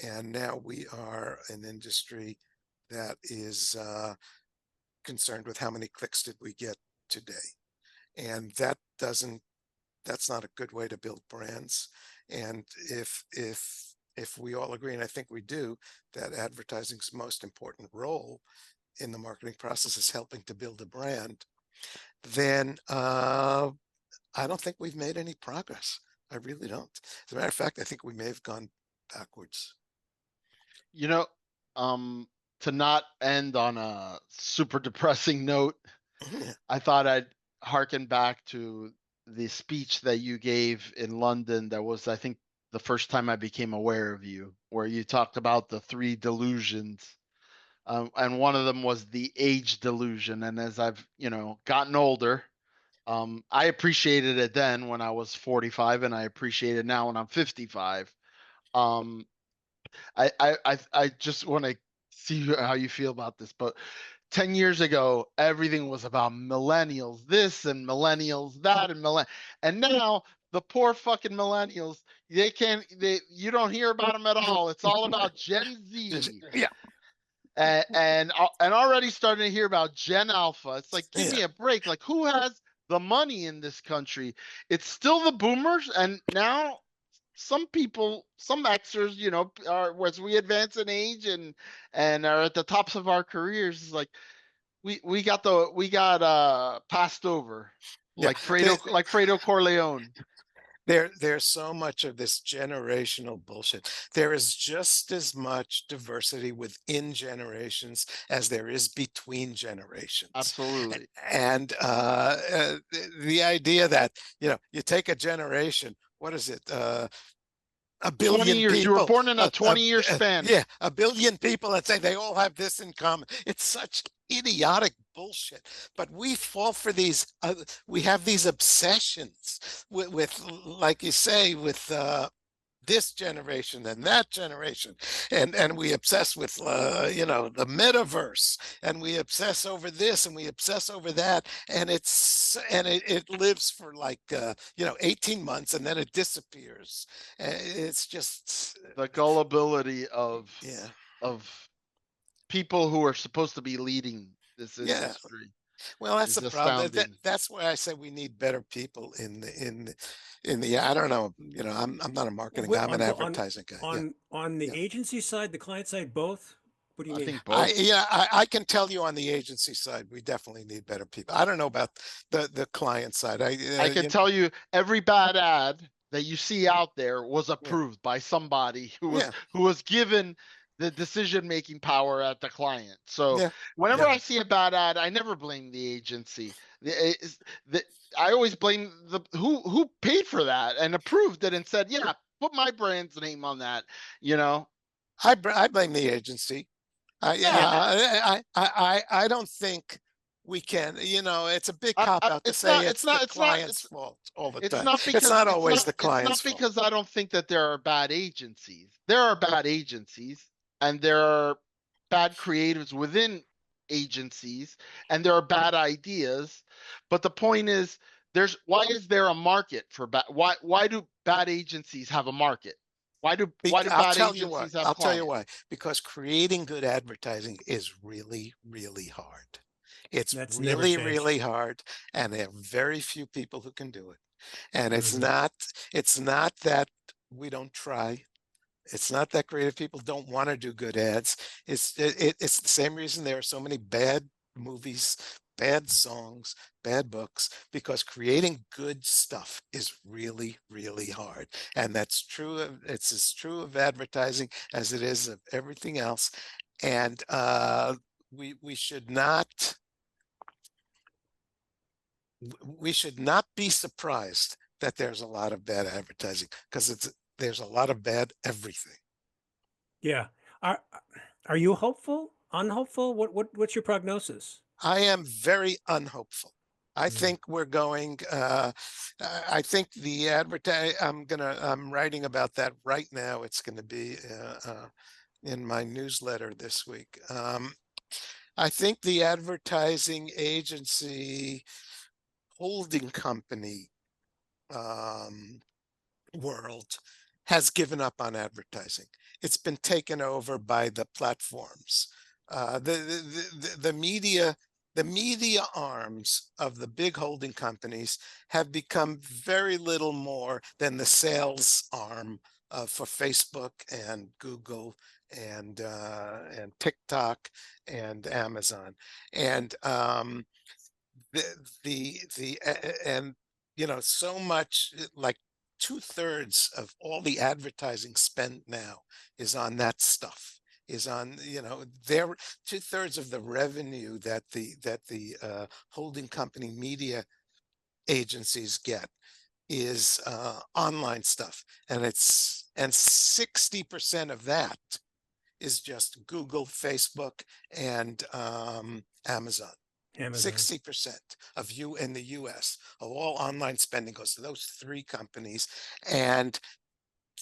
And now we are an industry that is concerned with how many clicks did we get today. And that's not a good way to build brands. And if we all agree, and I think we do, that advertising's most important role in the marketing process is helping to build a brand, then I don't think we've made any progress. I really don't. As a matter of fact, I think we may have gone backwards. You know, um, to not end on a super depressing note, I thought I'd harken back to the speech that you gave in London. That was, I think, the first time I became aware of you, where you talked about the three delusions. And one of them was the age delusion. And as I've, gotten older, I appreciated it then when I was 45, and I appreciate it now when I'm 55. Um, I just want to see how you feel about this, but 10 years ago, everything was about millennials, this and millennials, that, and now the poor fucking millennials, you don't hear about them at all. It's all about Gen Z. Yeah. And already starting to hear about Gen Alpha. It's like, give me Yeah. a break. Like, who has the money in this country? It's still the boomers, and now some people, some Xers, are, as we advance in age and are at the tops of our careers, is like we got passed over, Yeah. like Fredo Corleone. There's so much of this generational bullshit. There is just as much diversity within generations as there is between generations. Absolutely. And the idea that, you take a generation, what is it? A 20 billion years. You were people. born in a 20-year span. Yeah, a billion people, and say they all have this in common. It's such idiotic bullshit. But we fall for these. We have these obsessions with, like you say, with this generation and that generation, and we obsess with the metaverse, and we obsess over this and we obsess over that, and it lives for like 18 months and then it disappears. It's just The gullibility of yeah. of people who are supposed to be leading this Yeah. industry Well, that's is the problem. astounding. That's why I say we need better people in the I don't know. I'm not a marketing guy. I'm an advertising guy. Yeah. On the Yeah. agency side, the client side, both. What do you I mean? think both. I can tell you on the agency side, we definitely need better people. I don't know about the client side. I can tell you every bad ad that you see out there was approved by somebody Yeah. who was given the decision-making power at the client. So Yeah. whenever Yeah. I see a bad ad, I never blame the agency. I always blame the who paid for that and approved it and said, yeah, put my brand's name on that. You know, I blame the agency. I don't think we can. It's a big cop out to say it's the client's fault all the It's time. not It's because not always the it's client's not fault. because I don't think that there are bad agencies. There are bad agencies, and there are bad creatives within agencies, and there are bad ideas. But the point is, why is there a market for bad? Why do bad agencies have a market? Why do I'll bad tell you why. agencies have I'll tell you clients? why. Because creating good advertising is really, really hard. It's That's never really, changed. really hard, and there are very few people who can do it. And Mhm. it's not that we don't try. It's not that creative people don't want to do good ads. It's the same reason there are so many bad movies, bad songs, bad books, because creating good stuff is really, really hard. And it's as true of advertising as it is of everything else. And we should not we should not be surprised that there's a lot of bad advertising, because there's a lot of bad everything. Yeah. Are are you hopeful? Unhopeful? What's your prognosis? I am very unhopeful. I Mm. think we're going. I think the advertise. I'm writing about that right now. It's going to be in my newsletter this week. I think the advertising agency holding company world has given up on advertising. It's been taken over by the platforms. The media arms of the big holding companies have become very little more than the sales arm for Facebook and Google and TikTok and Amazon. And the and so much like 2/3 of all the advertising spent now is on that stuff, is on, their 2/3 of the revenue that the holding company media agencies get is online stuff. And 60% of that is just Google, Facebook, and Amazon. Amazon. 60% of you in the US of all online spending goes to those three companies. And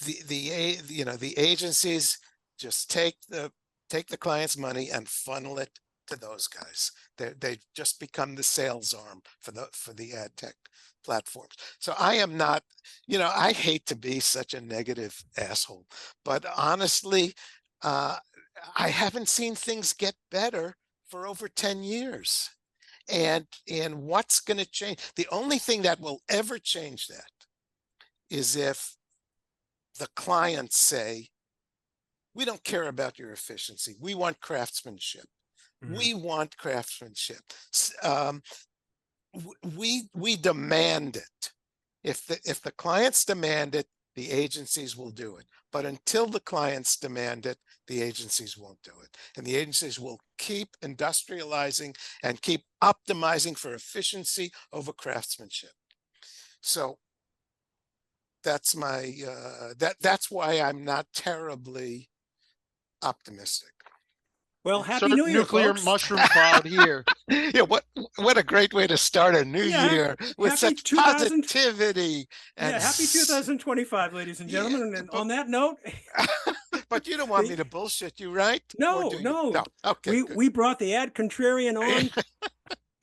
the agencies just take the client's money and funnel it to those guys. They just become the sales arm for the ad tech platforms. So I am not, I hate to be such a negative asshole, but honestly, I haven't seen things get better for over 10 years. And what's going to change? The only thing that will ever change that is if the clients say, we don't care about your efficiency. We want craftsmanship. We want craftsmanship. We demand it. If the clients demand it, the agencies will do it. But until the clients demand it, the agencies won't do it. And the agencies will keep industrializing and keep optimizing for efficiency over craftsmanship. So that's my that's why I'm not terribly optimistic. Well, Happy Sort of New Year, nuclear folks. mushroom cloud here. Yeah, what a great way to start a new year with happy such 2000 positivity. And happy 2025, ladies and gentlemen. And on that note, but you don't want me to bullshit you, right? No. Okay, we brought the ad contrarian on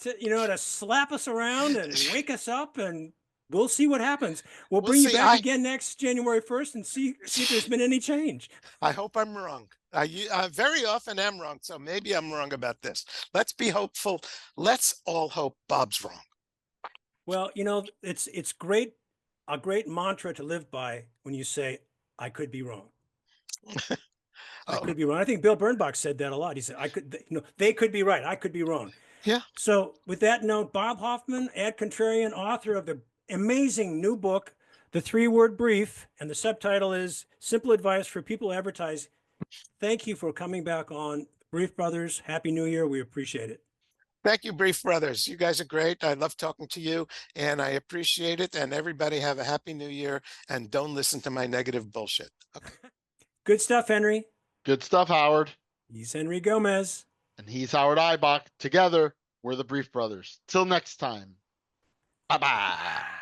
to slap us around and wake us up, and we'll see what happens. We'll bring you back again next January 1st and see if there's been any change. I hope I'm wrong. I very often am wrong, so maybe I'm wrong about this. Let's be hopeful. Let's all hope Bob's wrong. Well, it's a great mantra to live by when you say, I could be wrong. I could be wrong. I think Bill Bernbach said that a lot. He said, they could be right. I could be wrong. Yeah. So with that note, Bob Hoffman, ad contrarian, author of the amazing new book, The 3-Word Brief, and the subtitle is Simple Advice for People Who Advertise. Thank you for coming back on Brief Brothers. Happy New Year. We appreciate it. Thank you, Brief Brothers. You guys are great. I love talking to you, and I appreciate it. And everybody have a happy New Year, and don't listen to my negative bullshit. Okay. Good stuff, Henry. Good stuff, Howard. He's Henry Gomez. And he's Howard Ibach. Together, we're the Brief Brothers. Till next time. Bye-bye.